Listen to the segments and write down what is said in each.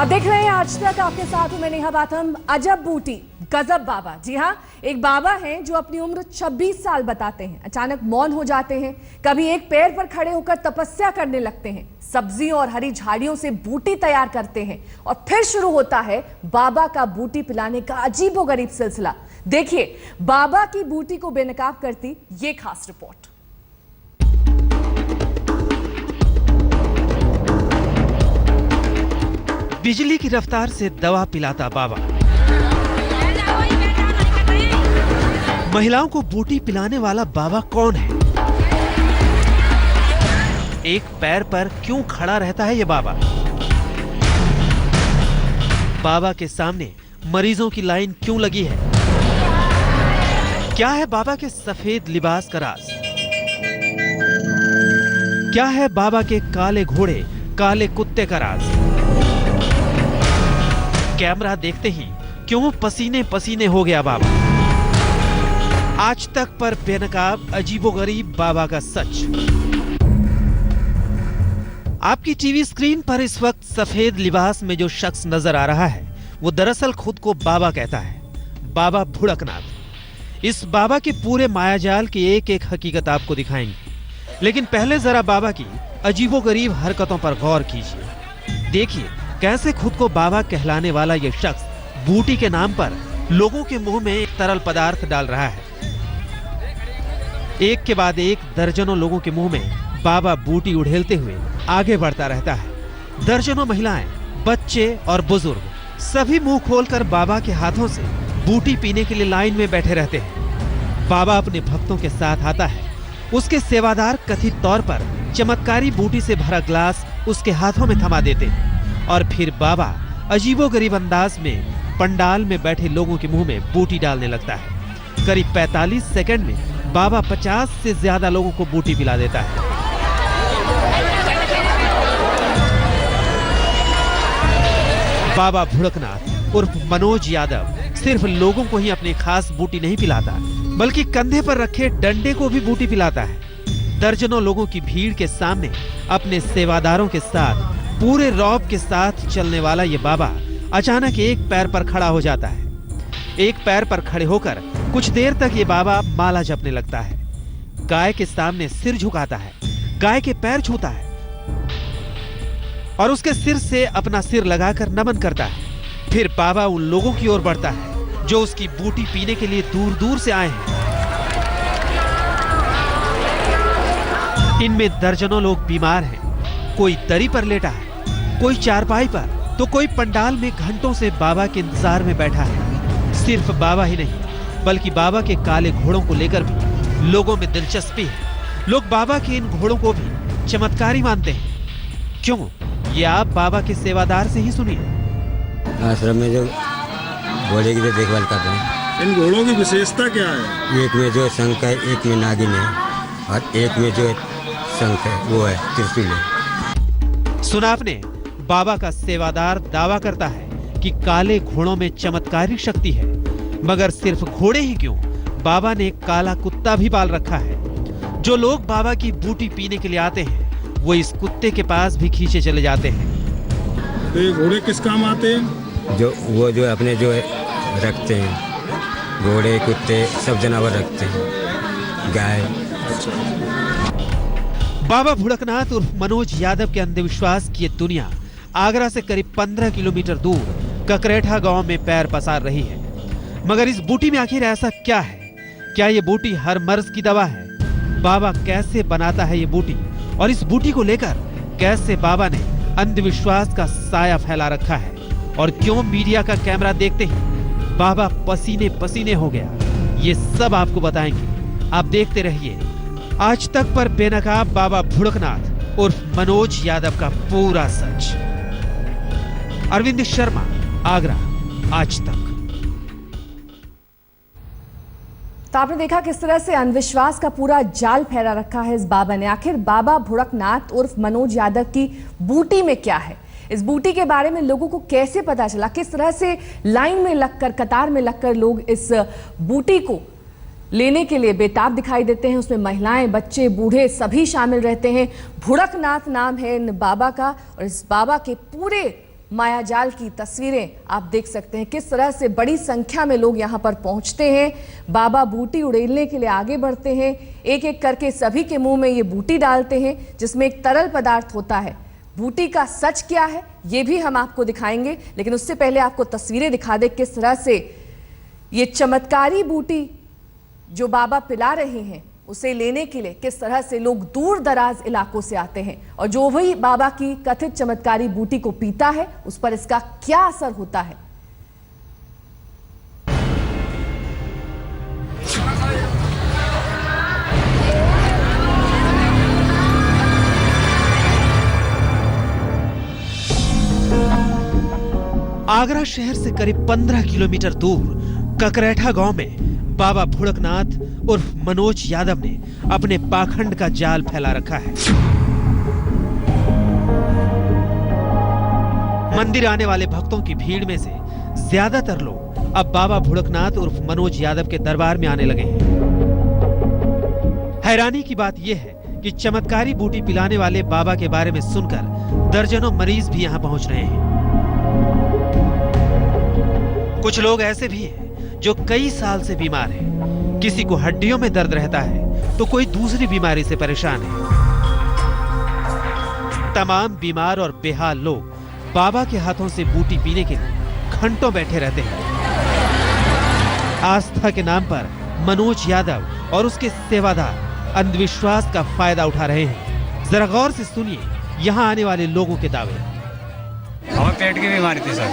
आप देख रहे हैं आज तक, आपके साथ हूं मैं नेहा बाथम। अजब बूटी गजब बाबा। जी हां, एक बाबा हैं जो अपनी उम्र 26 साल बताते हैं। अचानक मौन हो जाते हैं, कभी एक पैर पर खड़े होकर तपस्या करने लगते हैं, सब्जियों और हरी झाड़ियों से बूटी तैयार करते हैं और फिर शुरू होता है बाबा का बूटी पिलाने का अजीबोगरीब सिलसिला। देखिए बाबा की बूटी को बेनकाब करती ये खास रिपोर्ट। बिजली की रफ्तार से दवा पिलाता बाबा। महिलाओं को बूटी पिलाने वाला बाबा कौन है? एक पैर पर क्यों खड़ा रहता है ये बाबा? बाबा के सामने मरीजों की लाइन क्यों लगी है? क्या है बाबा के सफेद लिबास का राज? क्या है बाबा के काले घोड़े, काले कुत्ते का राज? कैमरा देखते ही क्यों पसीने पसीने हो गया बाबा? आज तक पर बेनकाब अजीबोगरीब बाबा का सच। आपकी टीवी स्क्रीन पर इस वक्त सफेद लिबास में जो शख्स नजर आ रहा है वो दरअसल खुद को बाबा कहता है, बाबा भुड़कनाथ। इस बाबा के पूरे मायाजाल की एक एक हकीकत आपको दिखाएंगे, लेकिन पहले जरा बाबा की अजीबोगरीब हरकतों पर गौर कीजिए। देखिए कैसे खुद को बाबा कहलाने वाला यह शख्स बूटी के नाम पर लोगों के मुंह में एक तरल पदार्थ डाल रहा है। एक के बाद एक दर्जनों लोगों के मुंह में बाबा बूटी उड़ेलते हुए आगे बढ़ता रहता है। दर्जनों महिलाएं, बच्चे और बुजुर्ग सभी मुंह खोलकर बाबा के हाथों से बूटी पीने के लिए लाइन में बैठे रहते हैं। बाबा अपने भक्तों के साथ आता है। उसके सेवादार कथित तौर पर चमत्कारी बूटी से भरा ग्लास उसके हाथों में थमा देते हैं और फिर बाबा अजीबोगरीब अंदाज में पंडाल में बैठे लोगों के मुंह में बूटी डालने लगता है। करीब 45 सेकंड में बाबा 50 से ज्यादा लोगों को बूटी पिला देता है। बाबा भुड़कनाथ उर्फ मनोज यादव सिर्फ लोगों को ही अपनी खास बूटी नहीं पिलाता, बल्कि कंधे पर रखे डंडे को भी बूटी पिलाता है। दर्जनों लोगों की भीड़ के सामने अपने सेवादारों के साथ पूरे रौब के साथ चलने वाला ये बाबा अचानक एक पैर पर खड़ा हो जाता है। एक पैर पर खड़े होकर कुछ देर तक ये बाबा माला जपने लगता है। गाय के सामने सिर झुकाता है, गाय के पैर छूता है और उसके सिर से अपना सिर लगाकर नमन करता है। फिर बाबा उन लोगों की ओर बढ़ता है जो उसकी बूटी पीने के लिए दूर दूर से आए हैं। इनमें दर्जनों लोग बीमार हैं, कोई दरी पर लेटा है, कोई चारपाई पर, तो कोई पंडाल में घंटों से बाबा के इंतजार में बैठा है। सिर्फ बाबा ही नहीं, बल्कि बाबा के काले घोड़ों को लेकर भी लोगों में दिलचस्पी है। लोग बाबा के इन घोड़ों को भी चमत्कारी मानते हैं। क्यों? ये आप बाबा के सेवादार से ही सुनिए। आश्रम में जो घोड़े की देखभाल कर रहे हैं। इन घोड़ों की विशेषता क्या है? एक में जो शंख है, एक में नागिन है और एक में जो शंख है वो है त्रिशूल है। सुना आपने, बाबा का सेवादार दावा करता है कि काले घोड़ों में चमत्कारी शक्ति है। मगर सिर्फ घोड़े ही क्यों, बाबा ने एक काला कुत्ता भी पाल रखा है। जो लोग बाबा की बूटी पीने के लिए आते हैं वो इस कुत्ते के पास भी खींचे चले जाते हैं। तो ये घोड़े किस काम आते हैं? जो अपने जो रखते हैं, घोड़े कुत्ते सब जानवर रखते हैं, गाय। बाबा भुड़कनाथ उर्फ मनोज यादव के अंधविश्वास की ये दुनिया आगरा से करीब 15 किलोमीटर दूर ककरेठा गांव में पैर पसार रही है। मगर इस बूटी में आखिर ऐसा क्या है? क्या ये बूटी हर मर्ज की दवा है? बाबा कैसे बनाता है ये बूटी, और इस बूटी को लेकर कैसे बाबा ने अंधविश्वास का साया फैला रखा है? और क्यों मीडिया का कैमरा देखते ही बाबा पसीने पसीने हो गया? ये सब आपको बताएंगे। आप देखते रहिए आज तक पर बेनकाब बाबा भुड़कनाथ उर्फ मनोज यादव का पूरा सच। अरविंद शर्मा, आगरा, आज तक। तो आपने देखा किस तरह से अंधविश्वास का पूरा जाल फैला रखा है इस बाबा ने। आखिर बाबा भुड़कनाथ उर्फ मनोज यादव की बूटी में क्या है? इस बूटी के बारे में लोगों को कैसे पता चला? किस तरह से लाइन में लगकर, कतार में लगकर लोग इस बूटी को लेने के लिए बेताब दिखाई देते हैं। उसमें महिलाएं, बच्चे, बूढ़े सभी शामिल रहते हैं। भुड़कनाथ नाम है इन बाबा का और इस बाबा के पूरे मायाजाल की तस्वीरें आप देख सकते हैं। किस तरह से बड़ी संख्या में लोग यहाँ पर पहुंचते हैं, बाबा बूटी उड़ेलने के लिए आगे बढ़ते हैं। एक एक करके सभी के मुंह में ये बूटी डालते हैं, जिसमें एक तरल पदार्थ होता है। बूटी का सच क्या है ये भी हम आपको दिखाएंगे, लेकिन उससे पहले आपको तस्वीरें दिखा दे किस तरह से ये चमत्कारी बूटी जो बाबा पिला रहे हैं उसे लेने के लिए किस तरह से लोग दूर दराज इलाकों से आते हैं, और जो वही बाबा की कथित चमत्कारी बूटी को पीता है उस पर इसका क्या असर होता है। आगरा शहर से करीब 15 किलोमीटर दूर ककरैठा गांव में बाबा भुड़कनाथ उर्फ मनोज यादव ने अपने पाखंड का जाल फैला रखा है। मंदिर आने वाले भक्तों की भीड़ में से ज्यादातर लोग अब बाबा भुड़कनाथ उर्फ मनोज यादव के दरबार में आने लगे हैं। हैरानी की बात यह है कि चमत्कारी बूटी पिलाने वाले बाबा के बारे में सुनकर दर्जनों मरीज भी यहां पहुंच रहे हैं। कुछ लोग ऐसे भी हैं जो कई साल से बीमार हैं। किसी को हड्डियों में दर्द रहता है तो कोई दूसरी बीमारी से परेशान है। तमाम बीमार और बेहाल लोग बाबा के हाथों से बूटी पीने के लिए घंटों बैठे रहते हैं। आस्था के नाम पर मनोज यादव और उसके सेवादार अंधविश्वास का फायदा उठा रहे हैं। जरा गौर से सुनिए यहाँ आने वाले लोगों के दावे। हमें पेट की बीमारी थी सर,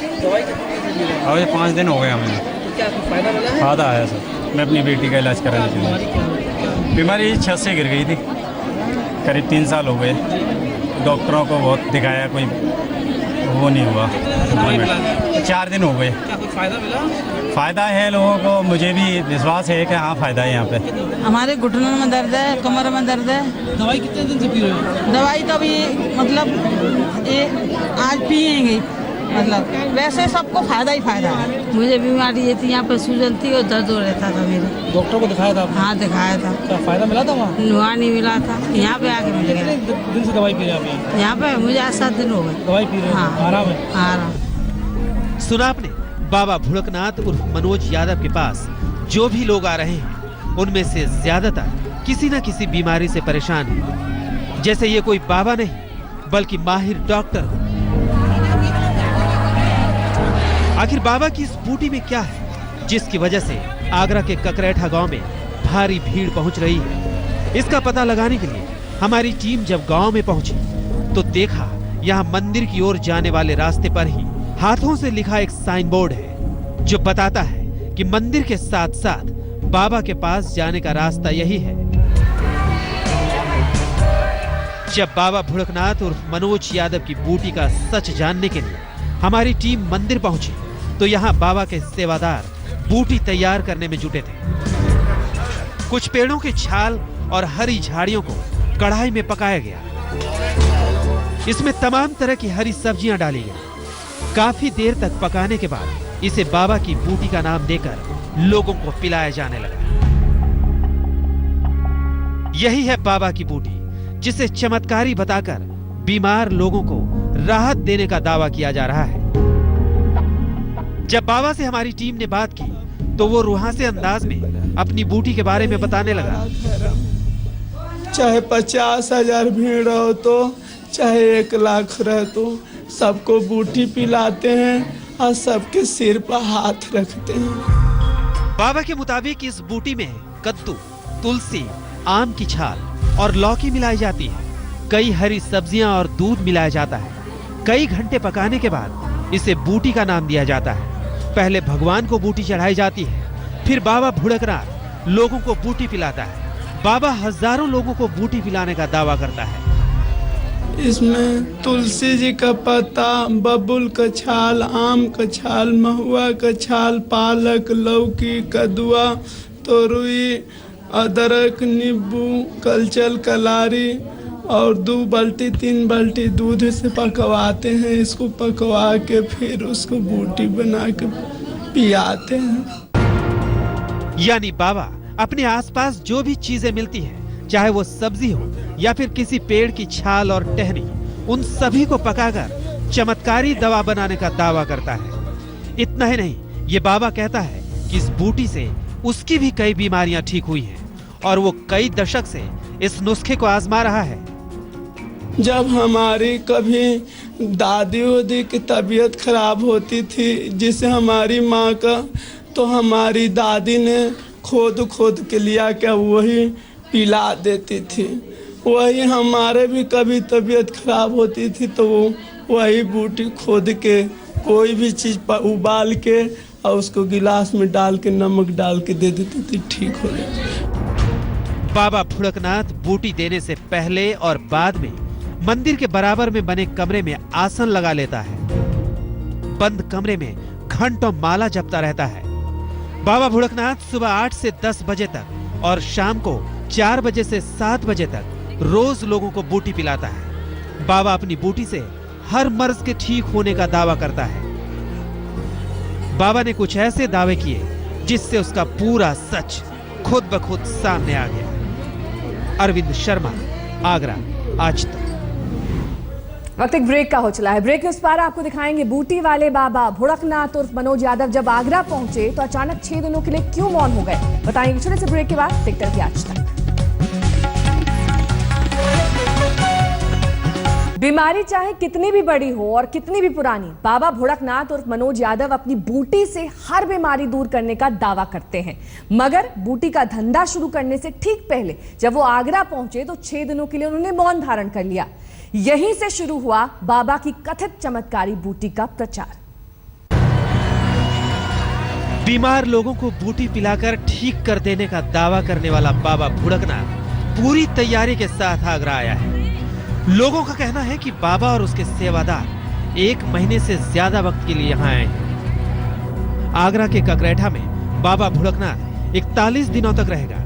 और 5 दिन हो गए हमें। क्या फायदा मिला है? फायदा आया सर। मैं अपनी बेटी का इलाज कराने के लिए। बीमारी छत से गिर गई थी, करीब 3 साल हो गए। डॉक्टरों को बहुत दिखाया, कोई वो नहीं हुआ। 4 दिन हो गए। क्या कोई फायदा मिला? फायदा है लोगों को, मुझे भी विश्वास है कि हाँ फायदा है यहाँ पे। हमारे घुटनों में दर्द है, कमर में दर्द है। दवाई कितने दिन से पी रहे हो? दवाई तो अभी मतलब ये आज पिएंगे, मतलब वैसे सबको फायदा ही फायदा है। मुझे बीमारी ये थी, यहाँ पे सूजन थी और दर्द हो रहता था मेरे। डॉक्टर को दिखाया था? हाँ दिखाया था। क्या फायदा मिला था वहाँ? नहीं मिला था, यहाँ पे आके मिल गया। कितने दिन से दवाई पी रहे हैं? यहाँ पे मुझे 7 दिन हो गए दवाई पी रहे हैं? हाँ। आराम है? आराम। सुना आपने, बाबा भुड़कनाथ उर्फ मनोज यादव के पास जो भी लोग आ रहे हैं उनमें से ज्यादातर किसी न किसी बीमारी से परेशान हैं। जैसे ये कोई बाबा नहीं बल्कि माहिर डॉक्टर। आखिर बाबा की इस बूटी में क्या है जिसकी वजह से आगरा के ककरैठा गांव में भारी भीड़ पहुंच रही है? इसका पता लगाने के लिए हमारी टीम जब गांव में पहुंची तो देखा यहां मंदिर की ओर जाने वाले रास्ते पर ही हाथों से लिखा एक साइन बोर्ड है जो बताता है कि मंदिर के साथ साथ बाबा के पास जाने का रास्ता यही है। जब बाबा भुड़कनाथ उर्फ मनोज यादव की बूटी का सच जानने के लिए हमारी टीम मंदिर पहुंची तो यहाँ बाबा के सेवादार बूटी तैयार करने में जुटे थे। कुछ पेड़ों के छाल और हरी झाड़ियों को कढ़ाई में पकाया गया। इसमें तमाम तरह की हरी सब्जियां डाली गई। काफी देर तक पकाने के बाद इसे बाबा की बूटी का नाम देकर लोगों को पिलाया जाने लगा। यही है बाबा की बूटी जिसे चमत्कारी बताकर बीमार लोगों को राहत देने का दावा किया जा रहा है। जब बाबा से हमारी टीम ने बात की तो वो रुहासे अंदाज में अपनी बूटी के बारे में बताने लगा। चाहे 50,000 भीड़ हो तो चाहे 1 लाख रहे तो सबको बूटी पिलाते हैं और सबके सिर पर हाथ रखते हैं। बाबा के मुताबिक इस बूटी में कद्दू, तुलसी, आम की छाल और लौकी मिलाई जाती है। कई हरी सब्जियां और दूध मिलाया जाता है। कई घंटे पकाने के बाद इसे बूटी का नाम दिया जाता है। पहले भगवान को बूटी चढ़ाई जाती है, फिर बाबा भुड़कनाथ लोगों को बूटी पिलाता है। बाबा हजारों लोगों को बूटी पिलाने का दावा करता है। इसमें तुलसी जी का पत्ता, बबुल का छाल, आम का छाल, महुआ का छाल, पालक, लौकी, कदुआ, तोरुई, अदरक, नींबू, कलचल, कलारी और 2 बाल्टी 3 बाल्टी दूध से पकवाते हैं। इसको पकवा के फिर उसको बूटी बना के पियाते हैं। यानी बाबा अपने आसपास जो भी चीजें मिलती हैं, चाहे वो सब्जी हो या फिर किसी पेड़ की छाल और टहनी, उन सभी को पकाकर चमत्कारी दवा बनाने का दावा करता है। इतना ही नहीं, ये बाबा कहता है कि इस बूटी से उसकी भी कई बीमारियां ठीक हुई हैं और वो कई दशक से इस नुस्खे को आजमा रहा है। जब हमारी कभी दादी उदी की तबीयत खराब होती थी, जिसे हमारी माँ का, तो हमारी दादी ने खोद के लिया क्या वही पिला देती थी। वही हमारे भी कभी तबीयत खराब होती थी तो वो वही बूटी खोद के कोई भी चीज़ पर उबाल के और उसको गिलास में डाल के नमक डाल के दे देती थी, ठीक हो जाती। बाबा भुड़कनाथ बूटी देने से पहले और बाद में मंदिर के बराबर में बने कमरे में आसन लगा लेता है। बंद कमरे में घंटों माला जपता रहता है। बाबा भुड़कनाथ सुबह 8 से 10 बजे तक और शाम को 4 बजे से 7 बजे तक रोज लोगों को बूटी पिलाता है। बाबा अपनी बूटी से हर मर्ज के ठीक होने का दावा करता है। बाबा ने कुछ ऐसे दावे किए जिससे उसका पूरा सच खुद ब खुद सामने आ गया। अरविंद शर्मा, आगरा, आज तक। वक्त एक ब्रेक का हो चला है। ब्रेक के उस पार आपको दिखाएंगे बूटी वाले बाबा भुड़कनाथ उर्फ मनोज यादव जब आगरा पहुंचे तो अचानक 6 दिनों के लिए क्यों मौन हो गए, बताएंगे छोटे से ब्रेक के बाद। देखते रहिए आज तक। बीमारी चाहे कितनी भी बड़ी हो और कितनी भी पुरानी, बाबा भुड़कनाथ उर्फ मनोज यादव अपनी बूटी से हर बीमारी दूर करने का दावा करते हैं। मगर बूटी का धंधा शुरू करने से ठीक पहले जब वो आगरा पहुंचे तो 6 दिनों के लिए उन्होंने मौन धारण कर लिया। यहीं से शुरू हुआ बाबा की कथित चमत्कारी बूटी का प्रचार। बीमार लोगों को बूटी पिलाकर ठीक कर देने का दावा करने वाला बाबा भुड़कनाथ पूरी तैयारी के साथ आगरा आया है। लोगों का कहना है कि बाबा और उसके सेवादार 1 महीने से ज्यादा वक्त के लिए यहाँ आए हैं। आगरा के ककरैठा में बाबा भुड़कनाथ 41 दिनों तक रहेगा।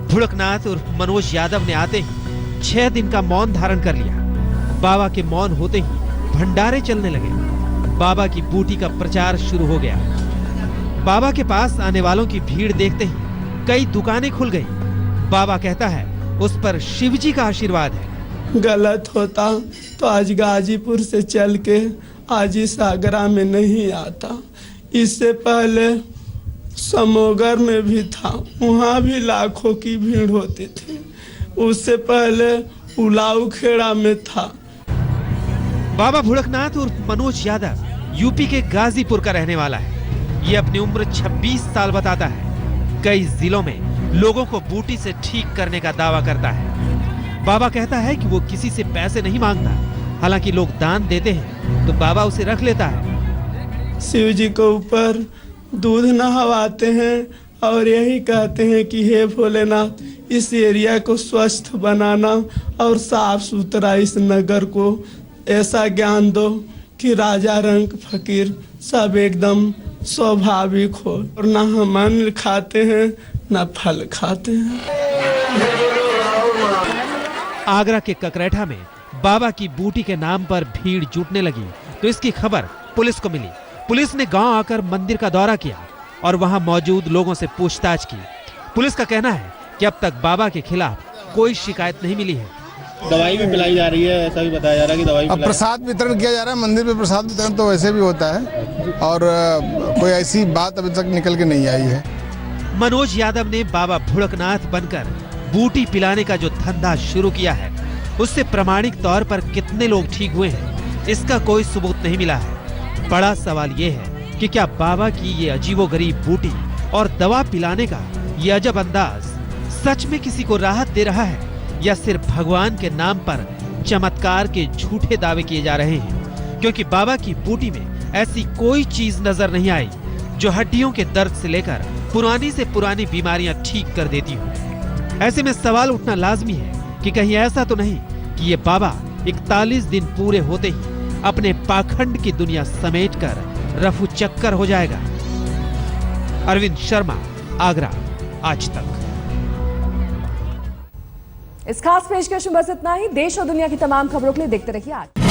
भुड़कनाथ उर्फ मनोज यादव ने आते ही 6 दिन का मौन धारण कर लिया। बाबा के मौन होते ही भंडारे चलने लगे। बाबा की बूटी का प्रचार शुरू हो गया। बाबा के पास आने वालों की भीड़ देखते ही कई दुकानें खुल गई। बाबा कहता है उस पर शिव जी का आशीर्वाद है। गलत होता तो आज गाजीपुर से चल के आज इस आगरा में नहीं आता। इससे पहले समोगर में भी था, वहाँ भी लाखों की भीड़ होती थी। उससे पहले उलाऊ खेड़ा में था। बाबा भुड़कनाथ उर्फ मनोज यादव यूपी के गाजीपुर का रहने वाला है। ये अपनी उम्र 26 साल बताता है। कई जिलों में लोगों को बूटी से ठीक करने का दावा करता है। बाबा कहता है कि वो किसी से पैसे नहीं मांगता, हालांकि लोग दान देते हैं तो बाबा उसे रख लेता है। शिव जी के ऊपर दूध नहवाते हैं और यही कहते हैं कि हे भोलेनाथ, इस एरिया को स्वस्थ बनाना और साफ सुथरा इस नगर को ऐसा ज्ञान दो कि राजा रंक फकीर सब एकदम स्वाभाविक हो और ना हम अन्न खाते हैं ना फल खाते हैं। आगरा के ककरैठा में बाबा की बूटी के नाम पर भीड़ जुटने लगी तो इसकी खबर पुलिस को मिली। पुलिस ने गांव आकर मंदिर का दौरा किया और वहां मौजूद लोगों से पूछताछ की। पुलिस का कहना है कि अब तक बाबा के खिलाफ कोई शिकायत नहीं मिली है। दवाई भी पिलाई जा रही है, ऐसा भी बताया जा रहा है कि दवाई अब प्रसाद वितरण किया जा रहा है। मंदिर में प्रसाद वितरण तो वैसे भी होता है और कोई ऐसी बात अभी तक निकल के नहीं आई है। मनोज यादव ने बाबा भुड़कनाथ बनकर बूटी पिलाने का जो धंधा शुरू किया है उससे प्रमाणिक तौर पर कितने लोग ठीक हुए हैं इसका कोई सबूत नहीं मिला है। बड़ा सवाल ये है कि क्या बाबा की ये अजीबोगरीब बूटी और दवा पिलाने का ये अजब अंदाज सच में किसी को राहत दे रहा है या सिर्फ भगवान के नाम पर चमत्कार के झूठे दावे किए जा रहे हैं। क्योंकि बाबा की बूटी में ऐसी कोई चीज नजर नहीं आई जो हड्डियों के दर्द से लेकर पुरानी से पुरानी बीमारियां ठीक कर देती हो। ऐसे में सवाल उठना लाजमी है कि कहीं ऐसा तो नहीं कि ये बाबा 41 दिन पूरे होते ही अपने पाखंड की दुनिया समेटकर रफू चक्कर हो जाएगा। अरविंद शर्मा, आगरा, आज तक। इस खास पेशकश में बस इतना ही। देश और दुनिया की तमाम खबरों के लिए देखते रहिए आज।